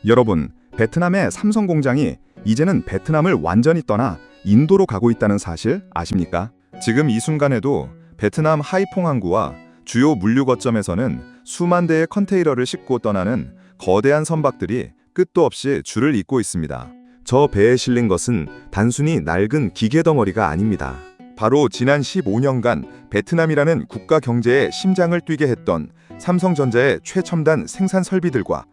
여러분, 베트남의 삼성 공장이 이제는 베트남을 완전히 떠나 인도로 가고 있다는 사실 아십니까? 지금 이 순간에도 베트남 하이퐁 항구와 주요 물류 거점에서는 수만 대의 컨테이너를 싣고 떠나는 거대한 선박들이 끝도 없이 줄을 잇고 있습니다. 저 배에 실린 것은 단순히 낡은 기계 덩어리가 아닙니다. 바로 지난 15년간 베트남이라는 국가 경제의 심장을 뛰게 했던 삼성전자의 최첨단 생산 설비들과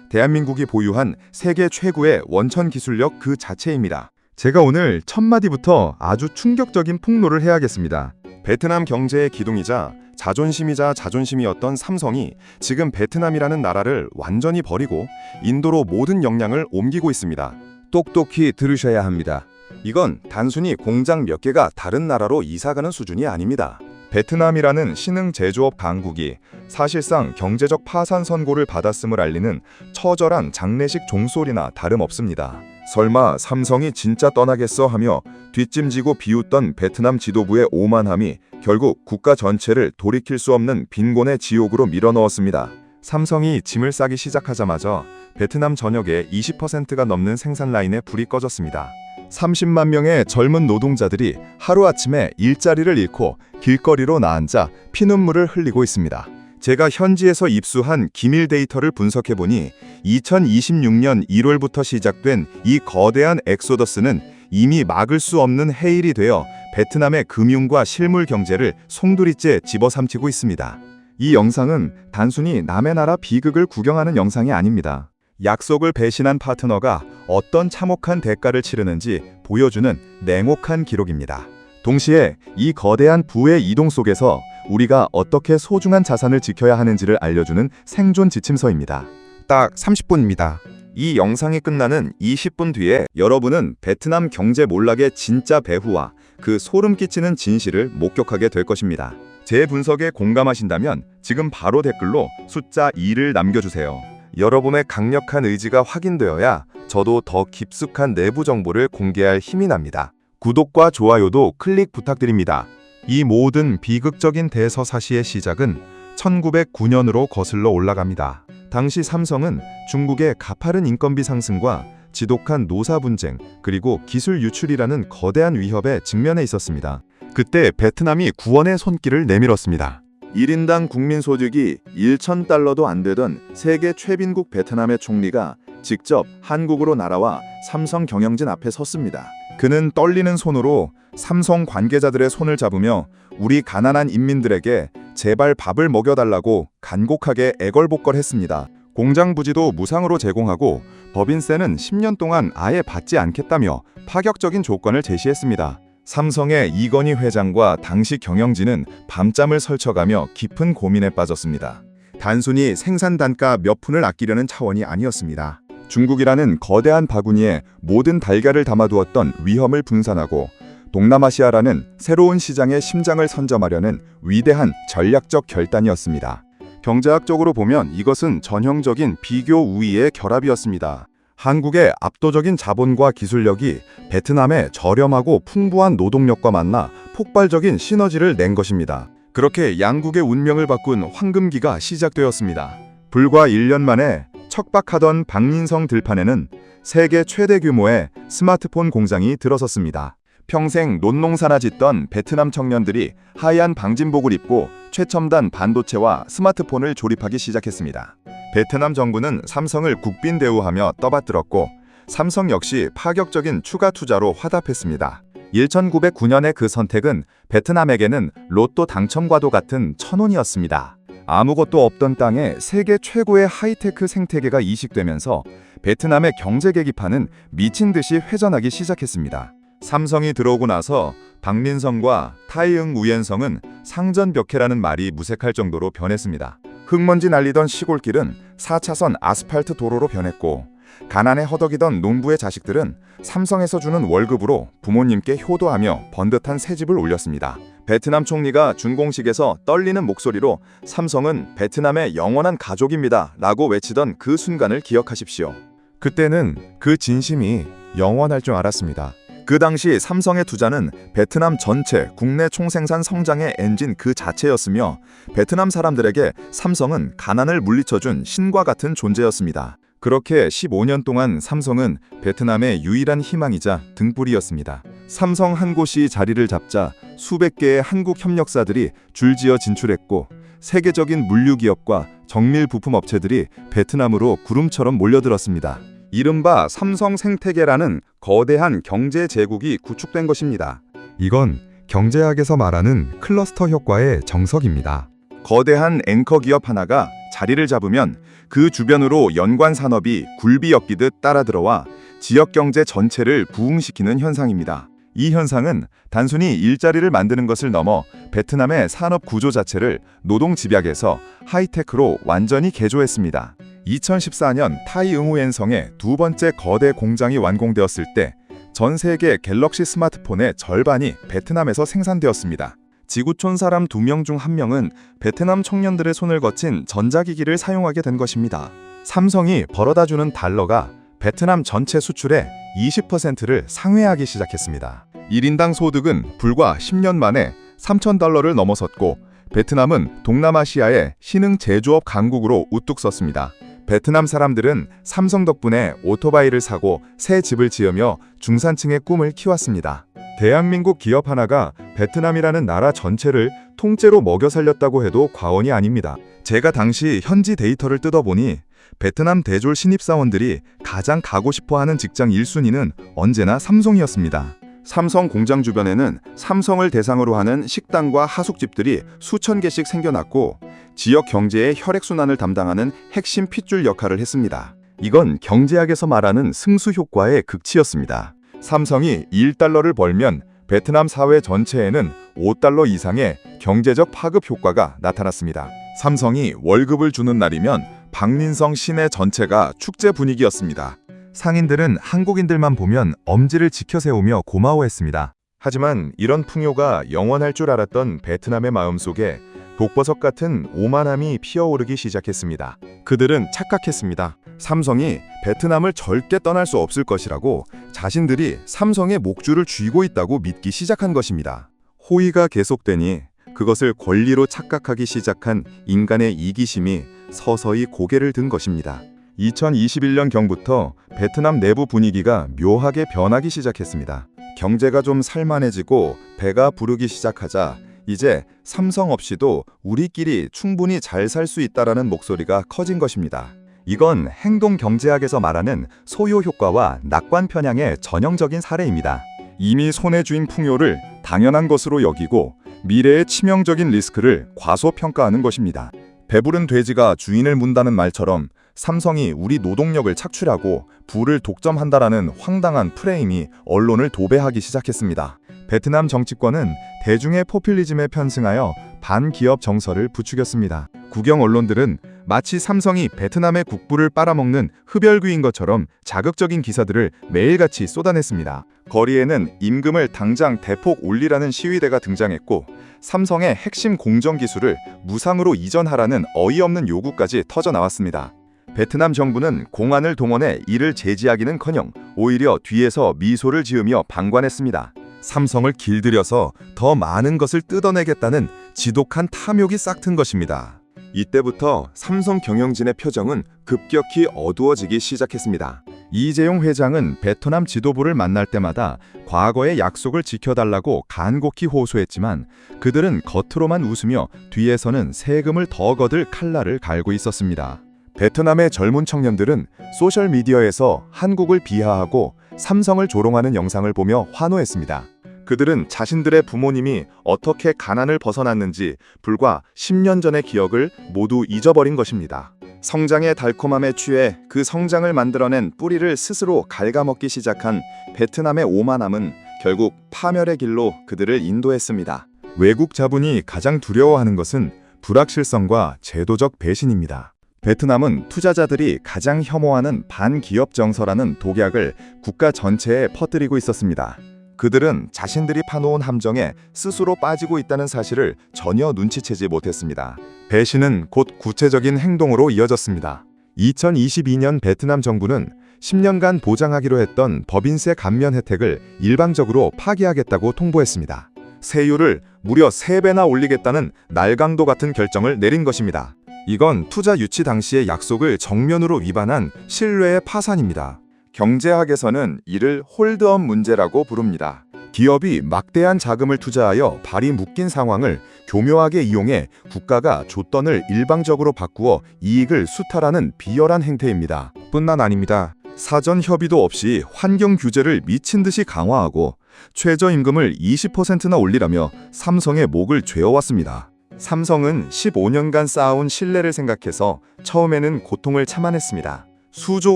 대한민국이 보유한 세계 최고의 원천 기술력 그 자체입니다. 제가 오늘 첫 마디부터 아주 충격적인 폭로를 해야겠습니다. 베트남 경제의 기둥이자 자존심이었던 삼성이 지금 베트남이라는 나라를 완전히 버리고 인도로 모든 역량을 옮기고 있습니다. 똑똑히 들으셔야 합니다. 이건 단순히 공장 몇 개가 다른 나라로 이사가는 수준이 아닙니다. 베트남이라는 신흥 제조업 강국이 사실상 경제적 파산 선고를 받았음을 알리는 처절한 장례식 종소리나 다름없습니다. 설마 삼성이 진짜 떠나겠어 하며 뒷짐지고 비웃던 베트남 지도부의 오만함이 결국 국가 전체를 돌이킬 수 없는 빈곤의 지옥으로 밀어넣었습니다. 삼성이 짐을 싸기 시작하자마자 베트남 전역의 20%가 넘는 생산 라인에 불이 꺼졌습니다. 30만 명의 젊은 노동자들이 하루아침에 일자리를 잃고 길거리로 나앉아 피눈물을 흘리고 있습니다. 제가 현지에서 입수한 기밀 데이터를 분석해보니 2026년 1월부터 시작된 이 거대한 엑소더스는 이미 막을 수 없는 해일이 되어 베트남의 금융과 실물 경제를 송두리째 집어삼키고 있습니다. 이 영상은 단순히 남의 나라 비극을 구경하는 영상이 아닙니다. 약속을 배신한 파트너가 어떤 참혹한 대가를 치르는지 보여주는 냉혹한 기록입니다. 동시에 이 거대한 부의 이동 속에서 우리가 어떻게 소중한 자산을 지켜야 하는지를 알려주는 생존 지침서입니다. 딱 30분입니다. 이 영상이 끝나는 20분 뒤에 여러분은 베트남 경제 몰락의 진짜 배후와 그 소름 끼치는 진실을 목격하게 될 것입니다. 제 분석에 공감하신다면 지금 바로 댓글로 숫자 2를 남겨주세요. 여러분의 강력한 의지가 확인되어야 저도 더 깊숙한 내부 정보를 공개할 힘이 납니다. 구독과 좋아요도 클릭 부탁드립니다. 이 모든 비극적인 대서사시의 시작은 1909년으로 거슬러 올라갑니다. 당시 삼성은 중국의 가파른 인건비 상승과 지독한 노사 분쟁 그리고 기술 유출이라는 거대한 위협에 직면해 있었습니다. 그때 베트남이 구원의 손길을 내밀었습니다. 1인당 국민소득이 1,000달러도 안 되던 세계 최빈국 베트남의 총리가 직접 한국으로 날아와 삼성 경영진 앞에 섰습니다. 그는 떨리는 손으로 삼성 관계자들의 손을 잡으며 우리 가난한 인민들에게 제발 밥을 먹여달라고 간곡하게 애걸복걸했습니다. 공장 부지도 무상으로 제공하고 법인세는 10년 동안 아예 받지 않겠다며 파격적인 조건을 제시했습니다. 삼성의 이건희 회장과 당시 경영진은 밤잠을 설쳐가며 깊은 고민에 빠졌습니다. 단순히 생산 단가 몇 푼을 아끼려는 차원이 아니었습니다. 중국이라는 거대한 바구니에 모든 달걀을 담아두었던 위험을 분산하고 동남아시아라는 새로운 시장의 심장을 선점하려는 위대한 전략적 결단이었습니다. 경제학적으로 보면 이것은 전형적인 비교 우위의 결합이었습니다. 한국의 압도적인 자본과 기술력이 베트남의 저렴하고 풍부한 노동력과 만나 폭발적인 시너지를 낸 것입니다. 그렇게 양국의 운명을 바꾼 황금기가 시작되었습니다. 불과 1년 만에 척박하던 박민성 들판에는 세계 최대 규모의 스마트폰 공장이 들어섰습니다. 평생 논농사나 짓던 베트남 청년들이 하얀 방진복을 입고 최첨단 반도체와 스마트폰을 조립하기 시작했습니다. 베트남 정부는 삼성을 국빈 대우하며 떠받들었고 삼성 역시 파격적인 추가 투자로 화답했습니다. 1909년의 그 선택은 베트남에게는 로또 당첨과도 같은 천운이었습니다. 아무것도 없던 땅에 세계 최고의 하이테크 생태계가 이식되면서 베트남의 경제 계기판은 미친 듯이 회전하기 시작했습니다. 삼성이 들어오고 나서 박민성과 타이응 우옌성은 상전벽해라는 말이 무색할 정도로 변했습니다. 흙먼지 날리던 시골길은 4차선 아스팔트 도로로 변했고 가난에 허덕이던 농부의 자식들은 삼성에서 주는 월급으로 부모님께 효도하며 번듯한 새집을 올렸습니다. 베트남 총리가 준공식에서 떨리는 목소리로 삼성은 베트남의 영원한 가족입니다 라고 외치던 그 순간을 기억하십시오. 그때는 그 진심이 영원할 줄 알았습니다. 그 당시 삼성의 투자는 베트남 전체 국내 총생산 성장의 엔진 그 자체였으며 베트남 사람들에게 삼성은 가난을 물리쳐준 신과 같은 존재였습니다. 그렇게 15년 동안 삼성은 베트남의 유일한 희망이자 등불이었습니다. 삼성 한 곳이 자리를 잡자 수백 개의 한국 협력사들이 줄지어 진출했고 세계적인 물류기업과 정밀 부품 업체들이 베트남으로 구름처럼 몰려들었습니다. 이른바 삼성 생태계라는 거대한 경제 제국이 구축된 것입니다. 이건 경제학에서 말하는 클러스터 효과의 정석입니다. 거대한 앵커 기업 하나가 자리를 잡으면 그 주변으로 연관 산업이 굴비엮이듯 따라들어와 지역 경제 전체를 부흥시키는 현상입니다. 이 현상은 단순히 일자리를 만드는 것을 넘어 베트남의 산업 구조 자체를 노동 집약에서 하이테크로 완전히 개조했습니다. 2014년 타이 응우엔성의 두 번째 거대 공장이 완공되었을 때 전 세계 갤럭시 스마트폰의 절반이 베트남에서 생산되었습니다. 지구촌 사람 2명 중 1명은 베트남 청년들의 손을 거친 전자기기를 사용하게 된 것입니다. 삼성이 벌어다주는 달러가 베트남 전체 수출의 20%를 상회하기 시작했습니다. 1인당 소득은 불과 10년 만에 3,000달러를 넘어섰고 베트남은 동남아시아의 신흥 제조업 강국으로 우뚝 섰습니다. 베트남 사람들은 삼성 덕분에 오토바이를 사고 새 집을 지으며 중산층의 꿈을 키웠습니다. 대한민국 기업 하나가 베트남이라는 나라 전체를 통째로 먹여 살렸다고 해도 과언이 아닙니다. 제가 당시 현지 데이터를 뜯어보니 베트남 대졸 신입사원들이 가장 가고 싶어하는 직장 1순위는 언제나 삼성이었습니다. 삼성 공장 주변에는 삼성을 대상으로 하는 식당과 하숙집들이 수천 개씩 생겨났고 지역 경제의 혈액순환을 담당하는 핵심 핏줄 역할을 했습니다. 이건 경제학에서 말하는 승수 효과의 극치였습니다. 삼성이 1달러를 벌면 베트남 사회 전체에는 5달러 이상의 경제적 파급 효과가 나타났습니다. 삼성이 월급을 주는 날이면 박린성 시내 전체가 축제 분위기였습니다. 상인들은 한국인들만 보면 엄지를 지켜세우며 고마워했습니다. 하지만 이런 풍요가 영원할 줄 알았던 베트남의 마음속에 독버섯 같은 오만함이 피어오르기 시작했습니다. 그들은 착각했습니다. 삼성이 베트남을 절대 떠날 수 없을 것이라고 자신들이 삼성의 목줄을 쥐고 있다고 믿기 시작한 것입니다. 호의가 계속되니 그것을 권리로 착각하기 시작한 인간의 이기심이 서서히 고개를 든 것입니다. 2021년경부터 베트남 내부 분위기가 묘하게 변하기 시작했습니다. 경제가 좀 살만해지고 배가 부르기 시작하자 이제 삼성 없이도 우리끼리 충분히 잘 살 수 있다라는 목소리가 커진 것입니다. 이건 행동 경제학에서 말하는 소요 효과와 낙관 편향의 전형적인 사례입니다. 이미 손에 쥔 풍요를 당연한 것으로 여기고 미래의 치명적인 리스크를 과소평가하는 것입니다. 배부른 돼지가 주인을 문다는 말처럼 삼성이 우리 노동력을 착취하고 부를 독점한다라는 황당한 프레임이 언론을 도배하기 시작했습니다. 베트남 정치권은 대중의 포퓰리즘에 편승하여 반기업 정서를 부추겼습니다. 국영 언론들은 마치 삼성이 베트남의 국부를 빨아먹는 흡혈귀인 것처럼 자극적인 기사들을 매일같이 쏟아냈습니다. 거리에는 임금을 당장 대폭 올리라는 시위대가 등장했고 삼성의 핵심 공정 기술을 무상으로 이전하라는 어이없는 요구까지 터져나왔습니다. 베트남 정부는 공안을 동원해 이를 제지하기는커녕 오히려 뒤에서 미소를 지으며 방관했습니다. 삼성을 길들여서 더 많은 것을 뜯어내겠다는 지독한 탐욕이 싹튼 것입니다. 이때부터 삼성 경영진의 표정은 급격히 어두워지기 시작했습니다. 이재용 회장은 베트남 지도부를 만날 때마다 과거의 약속을 지켜달라고 간곡히 호소했지만 그들은 겉으로만 웃으며 뒤에서는 세금을 더 거둘 칼날을 갈고 있었습니다. 베트남의 젊은 청년들은 소셜미디어에서 한국을 비하하고 삼성을 조롱하는 영상을 보며 환호했습니다. 그들은 자신들의 부모님이 어떻게 가난을 벗어났는지 불과 10년 전의 기억을 모두 잊어버린 것입니다. 성장의 달콤함에 취해 그 성장을 만들어낸 뿌리를 스스로 갉아먹기 시작한 베트남의 오만함은 결국 파멸의 길로 그들을 인도했습니다. 외국 자본이 가장 두려워하는 것은 불확실성과 제도적 배신입니다. 베트남은 투자자들이 가장 혐오하는 반기업 정서라는 독약을 국가 전체에 퍼뜨리고 있었습니다. 그들은 자신들이 파놓은 함정에 스스로 빠지고 있다는 사실을 전혀 눈치채지 못했습니다. 배신은 곧 구체적인 행동으로 이어졌습니다. 2022년 베트남 정부는 10년간 보장하기로 했던 법인세 감면 혜택을 일방적으로 파기하겠다고 통보했습니다. 세율을 무려 3배나 올리겠다는 날강도 같은 결정을 내린 것입니다. 이건 투자 유치 당시의 약속을 정면으로 위반한 신뢰의 파산입니다. 경제학에서는 이를 홀드업 문제라고 부릅니다. 기업이 막대한 자금을 투자하여 발이 묶인 상황을 교묘하게 이용해 국가가 줬던을 일방적으로 바꾸어 이익을 수탈하는 비열한 행태입니다. 뿐만 아닙니다. 사전 협의도 없이 환경 규제를 미친 듯이 강화하고 최저임금을 20%나 올리라며 삼성의 목을 죄어왔습니다. 삼성은 15년간 쌓아온 신뢰를 생각해서 처음에는 고통을 참아냈습니다. 수조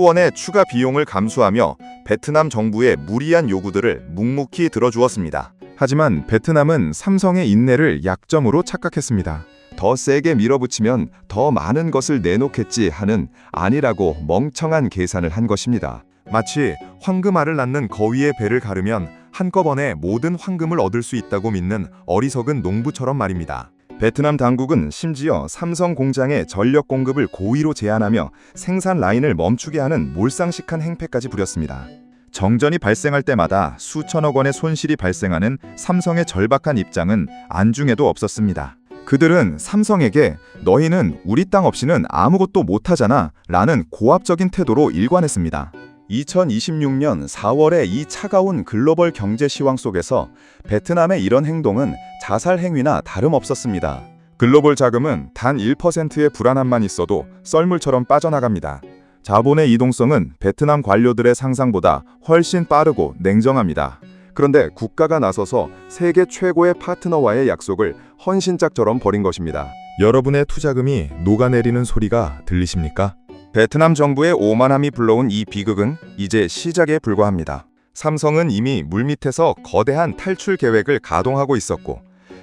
원의 추가 비용을 감수하며 베트남 정부의 무리한 요구들을 묵묵히 들어주었습니다. 하지만 베트남은 삼성의 인내를 약점으로 착각했습니다. 더 세게 밀어붙이면 더 많은 것을 내놓겠지 하는 아니라고 멍청한 계산을 한 것입니다. 마치 황금알을 낳는 거위의 배를 가르면 한꺼번에 모든 황금을 얻을 수 있다고 믿는 어리석은 농부처럼 말입니다. 베트남 당국은 심지어 삼성 공장의 전력 공급을 고의로 제한하며 생산 라인을 멈추게 하는 몰상식한 행패까지 부렸습니다. 정전이 발생할 때마다 수천억 원의 손실이 발생하는 삼성의 절박한 입장은 안중에도 없었습니다. 그들은 삼성에게 너희는 우리 땅 없이는 아무것도 못하잖아 라는 고압적인 태도로 일관했습니다. 2026년 4월의 이 차가운 글로벌 경제 시황 속에서 베트남의 이런 행동은 자살 행위나 다름없었습니다. 글로벌 자금은 단 1%의 불안함만 있어도 썰물처럼 빠져나갑니다. 자본의 이동성은 베트남 관료들의 상상보다 훨씬 빠르고 냉정합니다. 그런데 국가가 나서서 세계 최고의 파트너와의 약속을 헌신짝처럼 버린 것입니다. 여러분의 투자금이 녹아내리는 소리가 들리십니까? 베트남 정부의 오만함이 불러온 이 비극은 이제 시작에 불과합니다. 삼성은 이미 물밑에서 거대한 탈출 계획을 가동하고 있었고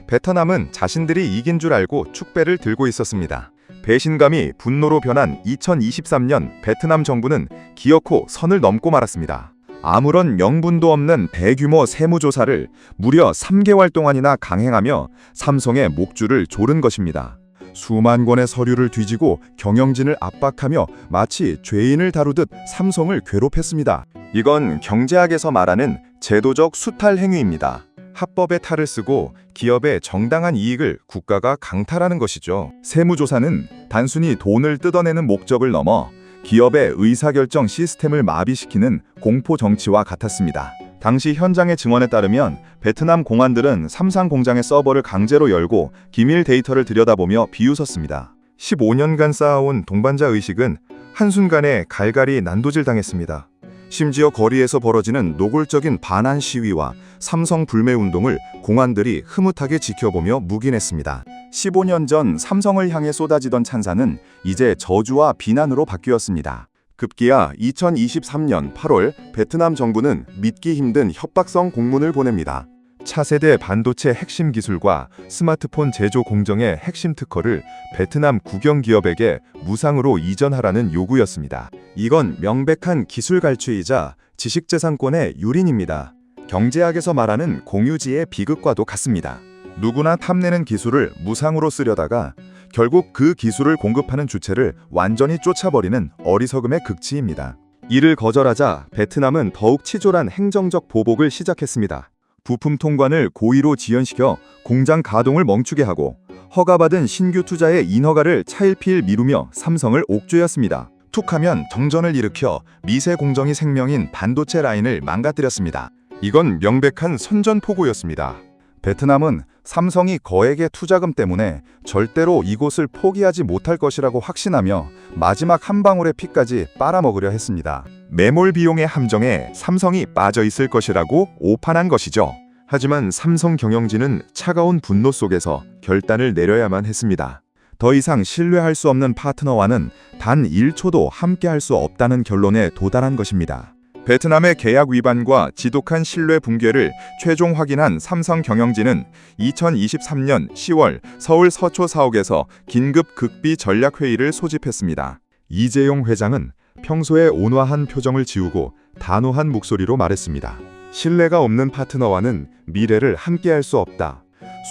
베트남은 자신들이 이긴 줄 알고 축배를 들고 있었습니다. 배신감이 분노로 변한 2023년 베트남 정부는 기어코 선을 넘고 말았습니다. 아무런 명분도 없는 대규모 세무조사를 무려 3개월 동안이나 강행하며 삼성의 목줄을 조른 것입니다. 수만 권의 서류를 뒤지고 경영진을 압박하며 마치 죄인을 다루듯 삼성을 괴롭혔습니다. 이건 경제학에서 말하는 제도적 수탈 행위입니다. 합법의 탈을 쓰고 기업의 정당한 이익을 국가가 강탈하는 것이죠. 세무조사는 단순히 돈을 뜯어내는 목적을 넘어 기업의 의사결정 시스템을 마비시키는 공포 정치와 같았습니다. 당시 현장의 증언에 따르면 베트남 공안들은 삼성 공장의 서버를 강제로 열고 기밀 데이터를 들여다보며 비웃었습니다. 15년간 쌓아온 동반자 의식은 한순간에 갈갈이 난도질당했습니다. 심지어 거리에서 벌어지는 노골적인 반환 시위와 삼성 불매 운동을 공안들이 흐뭇하게 지켜보며 묵인했습니다. 15년 전 삼성을 향해 쏟아지던 찬사는 이제 저주와 비난으로 바뀌었습니다. 급기야 2023년 8월 베트남 정부는 믿기 힘든 협박성 공문을 보냅니다. 차세대 반도체 핵심 기술과 스마트폰 제조 공정의 핵심 특허를 베트남 국영 기업에게 무상으로 이전하라는 요구였습니다. 이건 명백한 기술 갈취이자 지식재산권의 유린입니다. 경제학에서 말하는 공유지의 비극과도 같습니다. 누구나 탐내는 기술을 무상으로 쓰려다가 결국 그 기술을 공급하는 주체를 완전히 쫓아버리는 어리석음의 극치입니다. 이를 거절하자 베트남은 더욱 치졸한 행정적 보복을 시작했습니다. 부품 통관을 고의로 지연시켜 공장 가동을 멈추게 하고 허가받은 신규 투자의 인허가를 차일피일 미루며 삼성을 옥죄었습니다. 툭하면 정전을 일으켜 미세 공정이 생명인 반도체 라인을 망가뜨렸습니다. 이건 명백한 선전포고였습니다. 베트남은 삼성이 거액의 투자금 때문에 절대로 이곳을 포기하지 못할 것이라고 확신하며 마지막 한 방울의 피까지 빨아먹으려 했습니다. 매몰 비용의 함정에 삼성이 빠져 있을 것이라고 오판한 것이죠. 하지만 삼성 경영진은 차가운 분노 속에서 결단을 내려야만 했습니다. 더 이상 신뢰할 수 없는 파트너와는 단 1초도 함께할 수 없다는 결론에 도달한 것입니다. 베트남의 계약 위반과 지독한 신뢰 붕괴를 최종 확인한 삼성 경영진은 2023년 10월 서울 서초 사옥에서 긴급 극비 전략회의를 소집했습니다. 이재용 회장은 평소에 온화한 표정을 지우고 단호한 목소리로 말했습니다. 신뢰가 없는 파트너와는 미래를 함께할 수 없다.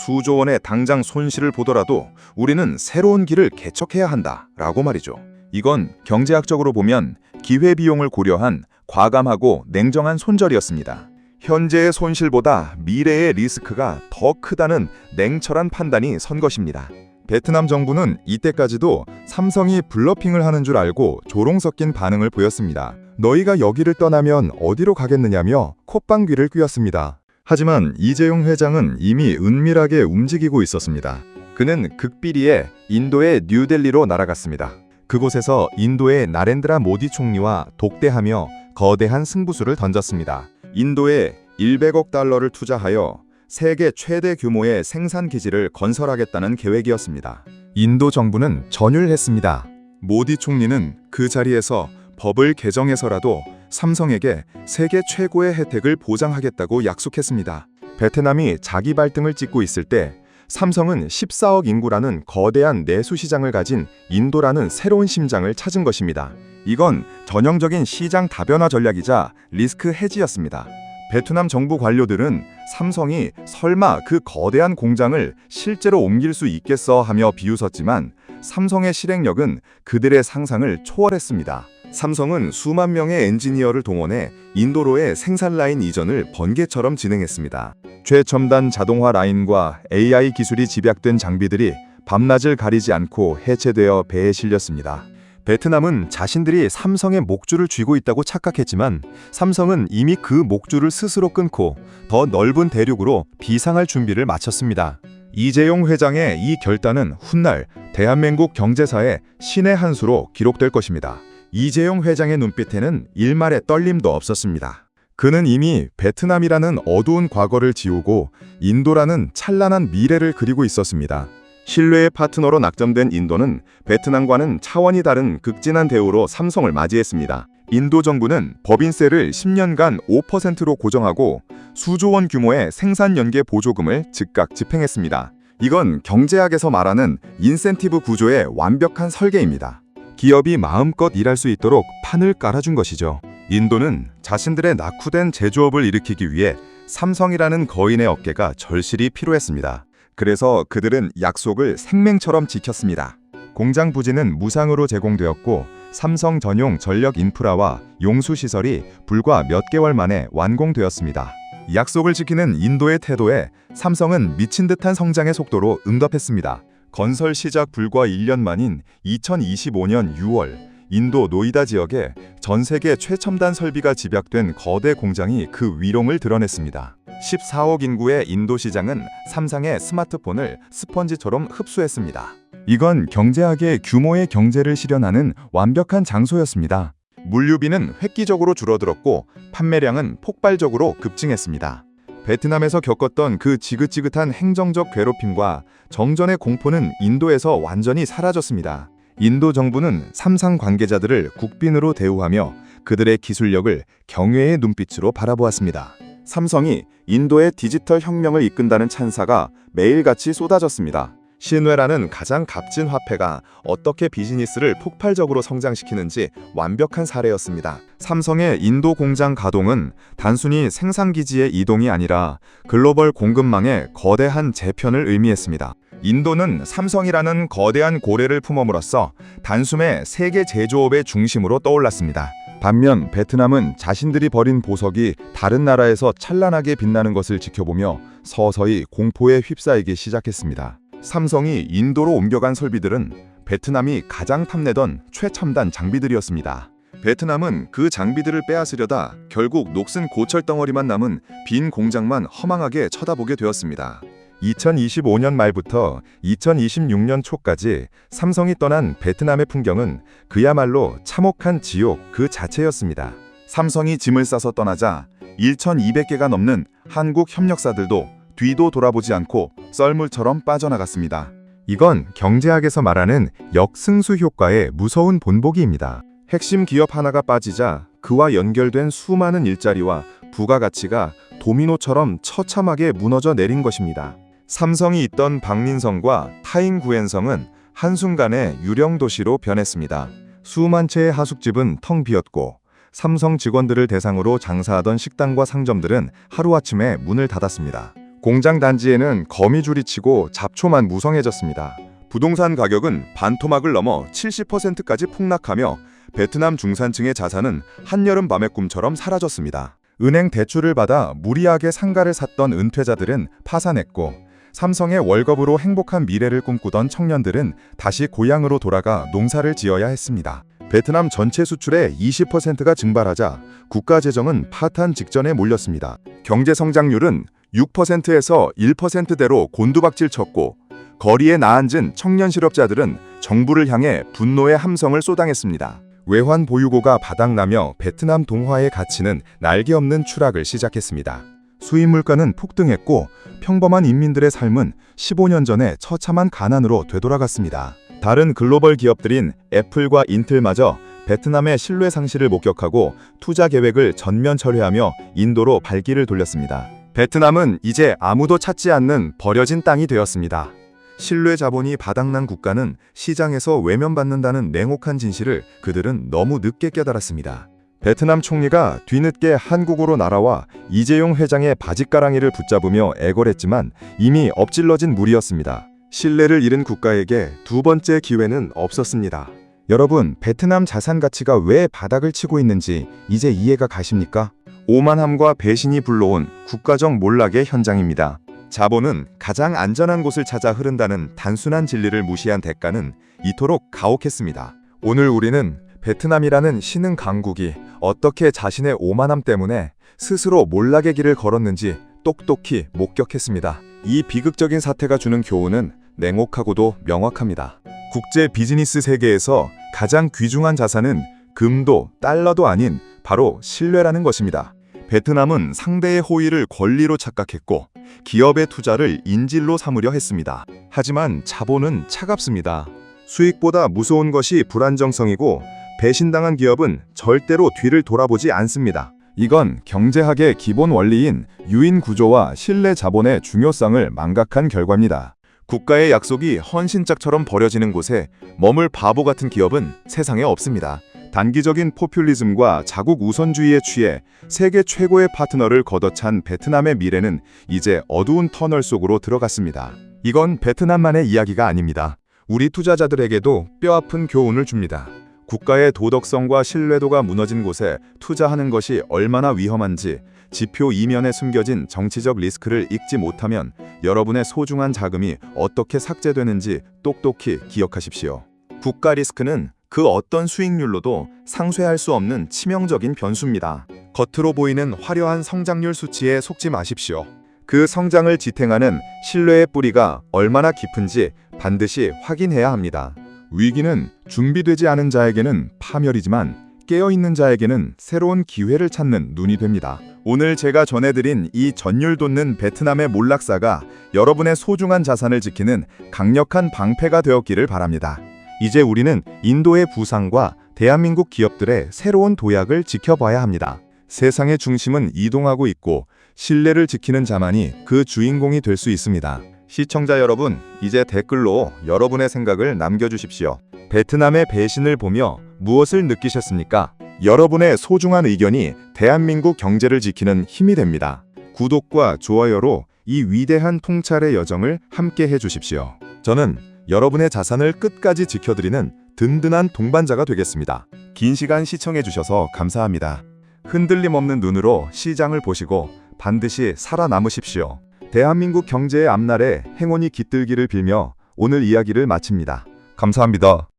수조 원의 당장 손실을 보더라도 우리는 새로운 길을 개척해야 한다. 라고 말이죠. 이건 경제학적으로 보면 기회비용을 고려한 과감하고 냉정한 손절이었습니다. 현재의 손실보다 미래의 리스크가 더 크다는 냉철한 판단이 선 것입니다. 베트남 정부는 이때까지도 삼성이 블러핑을 하는 줄 알고 조롱 섞인 반응을 보였습니다. 너희가 여기를 떠나면 어디로 가겠느냐며 콧방귀를 뀌었습니다. 하지만 이재용 회장은 이미 은밀하게 움직이고 있었습니다. 그는 극비리에 인도의 뉴델리로 날아갔습니다. 그곳에서 인도의 나렌드라 모디 총리와 독대하며 거대한 승부수를 던졌습니다. 인도에 100억 달러를 투자하여 세계 최대 규모의 생산 기지를 건설하겠다는 계획이었습니다. 인도 정부는 전율했습니다. 모디 총리는 그 자리에서 법을 개정해서라도 삼성에게 세계 최고의 혜택을 보장하겠다고 약속했습니다. 베트남이 자기 발등을 찍고 있을 때 삼성은 14억 인구라는 거대한 내수 시장을 가진 인도라는 새로운 심장을 찾은 것입니다. 이건 전형적인 시장 다변화 전략이자 리스크 해지였습니다. 베트남 정부 관료들은 삼성이 설마 그 거대한 공장을 실제로 옮길 수 있겠어 하며 비웃었지만 삼성의 실행력은 그들의 상상을 초월했습니다. 삼성은 수만 명의 엔지니어를 동원해 인도로의 생산 라인 이전을 번개처럼 진행했습니다. 최첨단 자동화 라인과 AI 기술이 집약된 장비들이 밤낮을 가리지 않고 해체되어 배에 실렸습니다. 베트남은 자신들이 삼성의 목줄을 쥐고 있다고 착각했지만 삼성은 이미 그 목줄을 스스로 끊고 더 넓은 대륙으로 비상할 준비를 마쳤습니다. 이재용 회장의 이 결단은 훗날 대한민국 경제사의 신의 한 수로 기록될 것입니다. 이재용 회장의 눈빛에는 일말의 떨림도 없었습니다. 그는 이미 베트남이라는 어두운 과거를 지우고 인도라는 찬란한 미래를 그리고 있었습니다. 신뢰의 파트너로 낙점된 인도는 베트남과는 차원이 다른 극진한 대우로 삼성을 맞이했습니다. 인도 정부는 법인세를 10년간 5%로 고정하고 수조 원 규모의 생산 연계 보조금을 즉각 집행했습니다. 이건 경제학에서 말하는 인센티브 구조의 완벽한 설계입니다. 기업이 마음껏 일할 수 있도록 판을 깔아준 것이죠. 인도는 자신들의 낙후된 제조업을 일으키기 위해 삼성이라는 거인의 어깨가 절실히 필요했습니다. 그래서 그들은 약속을 생명처럼 지켰습니다. 공장 부지는 무상으로 제공되었고 삼성 전용 전력 인프라와 용수시설이 불과 몇 개월 만에 완공되었습니다. 약속을 지키는 인도의 태도에 삼성은 미친 듯한 성장의 속도로 응답했습니다. 건설 시작 불과 1년 만인 2025년 6월 인도 노이다 지역에 전 세계 최첨단 설비가 집약된 거대 공장이 그 위롱을 드러냈습니다. 14억 인구의 인도 시장은 삼성의 스마트폰을 스펀지처럼 흡수했습니다. 이건 경제학의 규모의 경제를 실현하는 완벽한 장소였습니다. 물류비는 획기적으로 줄어들었고 판매량은 폭발적으로 급증했습니다. 베트남에서 겪었던 그 지긋지긋한 행정적 괴롭힘과 정전의 공포는 인도에서 완전히 사라졌습니다. 인도 정부는 삼성 관계자들을 국빈으로 대우하며 그들의 기술력을 경외의 눈빛으로 바라보았습니다. 삼성이 인도의 디지털 혁명을 이끈다는 찬사가 매일같이 쏟아졌습니다. 신뢰라는 가장 값진 화폐가 어떻게 비즈니스를 폭발적으로 성장시키는지 완벽한 사례였습니다. 삼성의 인도 공장 가동은 단순히 생산기지의 이동이 아니라 글로벌 공급망의 거대한 재편을 의미했습니다. 인도는 삼성이라는 거대한 고래를 품음으로써 단숨에 세계 제조업의 중심으로 떠올랐습니다. 반면 베트남은 자신들이 버린 보석이 다른 나라에서 찬란하게 빛나는 것을 지켜보며 서서히 공포에 휩싸이기 시작했습니다. 삼성이 인도로 옮겨간 설비들은 베트남이 가장 탐내던 최첨단 장비들이었습니다. 베트남은 그 장비들을 빼앗으려다 결국 녹슨 고철덩어리만 남은 빈 공장만 허망하게 쳐다보게 되었습니다. 2025년 말부터 2026년 초까지 삼성이 떠난 베트남의 풍경은 그야말로 참혹한 지옥 그 자체였습니다. 삼성이 짐을 싸서 떠나자 1,200개가 넘는 한국 협력사들도 뒤도 돌아보지 않고 썰물처럼 빠져나갔습니다. 이건 경제학에서 말하는 역승수 효과의 무서운 본보기입니다. 핵심 기업 하나가 빠지자 그와 연결된 수많은 일자리와 부가가치가 도미노처럼 처참하게 무너져 내린 것입니다. 삼성이 있던 박민성과 타인구엔성은 한순간에 유령 도시로 변했습니다. 수만 채의 하숙집은 텅 비었고 삼성 직원들을 대상으로 장사하던 식당과 상점들은 하루아침에 문을 닫았습니다. 공장 단지에는 거미줄이 치고 잡초만 무성해졌습니다. 부동산 가격은 반토막을 넘어 70%까지 폭락하며 베트남 중산층의 자산은 한여름 밤의 꿈처럼 사라졌습니다. 은행 대출을 받아 무리하게 상가를 샀던 은퇴자들은 파산했고 삼성의 월급으로 행복한 미래를 꿈꾸던 청년들은 다시 고향으로 돌아가 농사를 지어야 했습니다. 베트남 전체 수출의 20%가 증발하자 국가 재정은 파탄 직전에 몰렸습니다. 경제 성장률은 6%에서 1%대로 곤두박질 쳤고 거리에 나앉은 청년 실업자들은 정부를 향해 분노의 함성을 쏟아냈습니다. 외환 보유고가 바닥나며 베트남 동화의 가치는 날개 없는 추락을 시작했습니다. 수입 물가는 폭등했고 평범한 인민들의 삶은 15년 전에 처참한 가난으로 되돌아갔습니다. 다른 글로벌 기업들인 애플과 인텔마저 베트남의 신뢰 상실을 목격하고 투자 계획을 전면 철회하며 인도로 발길을 돌렸습니다. 베트남은 이제 아무도 찾지 않는 버려진 땅이 되었습니다. 신뢰 자본이 바닥난 국가는 시장에서 외면받는다는 냉혹한 진실을 그들은 너무 늦게 깨달았습니다. 베트남 총리가 뒤늦게 한국으로 날아와 이재용 회장의 바짓가랑이를 붙잡으며 애걸했지만 이미 엎질러진 물이었습니다. 신뢰를 잃은 국가에게 두 번째 기회는 없었습니다. 여러분, 베트남 자산 가치가 왜 바닥을 치고 있는지 이제 이해가 가십니까? 오만함과 배신이 불러온 국가적 몰락의 현장입니다. 자본은 가장 안전한 곳을 찾아 흐른다는 단순한 진리를 무시한 대가는 이토록 가혹했습니다. 오늘 우리는 베트남이라는 신흥 강국이 어떻게 자신의 오만함 때문에 스스로 몰락의 길을 걸었는지 똑똑히 목격했습니다. 이 비극적인 사태가 주는 교훈은 냉혹하고도 명확합니다. 국제 비즈니스 세계에서 가장 귀중한 자산은 금도 달러도 아닌 바로 신뢰라는 것입니다. 베트남은 상대의 호의를 권리로 착각했고 기업의 투자를 인질로 삼으려 했습니다. 하지만 자본은 차갑습니다. 수익보다 무서운 것이 불안정성이고 배신당한 기업은 절대로 뒤를 돌아보지 않습니다. 이건 경제학의 기본 원리인 유인 구조와 신뢰 자본의 중요성을 망각한 결과입니다. 국가의 약속이 헌신짝처럼 버려지는 곳에 머물 바보 같은 기업은 세상에 없습니다. 단기적인 포퓰리즘과 자국 우선주의에 취해 세계 최고의 파트너를 걷어찬 베트남의 미래는 이제 어두운 터널 속으로 들어갔습니다. 이건 베트남만의 이야기가 아닙니다. 우리 투자자들에게도 뼈아픈 교훈을 줍니다. 국가의 도덕성과 신뢰도가 무너진 곳에 투자하는 것이 얼마나 위험한지 지표 이면에 숨겨진 정치적 리스크를 읽지 못하면 여러분의 소중한 자금이 어떻게 삭제되는지 똑똑히 기억하십시오. 국가 리스크는 그 어떤 수익률로도 상쇄할 수 없는 치명적인 변수입니다. 겉으로 보이는 화려한 성장률 수치에 속지 마십시오. 그 성장을 지탱하는 신뢰의 뿌리가 얼마나 깊은지 반드시 확인해야 합니다. 위기는 준비되지 않은 자에게는 파멸이지만 깨어있는 자에게는 새로운 기회를 찾는 눈이 됩니다. 오늘 제가 전해드린 이 전율 돋는 베트남의 몰락사가 여러분의 소중한 자산을 지키는 강력한 방패가 되었기를 바랍니다. 이제 우리는 인도의 부상과 대한민국 기업들의 새로운 도약을 지켜봐야 합니다. 세상의 중심은 이동하고 있고 신뢰를 지키는 자만이 그 주인공이 될 수 있습니다. 시청자 여러분, 이제 댓글로 여러분의 생각을 남겨주십시오. 베트남의 배신을 보며 무엇을 느끼셨습니까? 여러분의 소중한 의견이 대한민국 경제를 지키는 힘이 됩니다. 구독과 좋아요로 이 위대한 통찰의 여정을 함께 해주십시오. 저는 여러분의 자산을 끝까지 지켜드리는 든든한 동반자가 되겠습니다. 긴 시간 시청해주셔서 감사합니다. 흔들림 없는 눈으로 시장을 보시고 반드시 살아남으십시오. 대한민국 경제의 앞날에 행운이 깃들기를 빌며 오늘 이야기를 마칩니다. 감사합니다.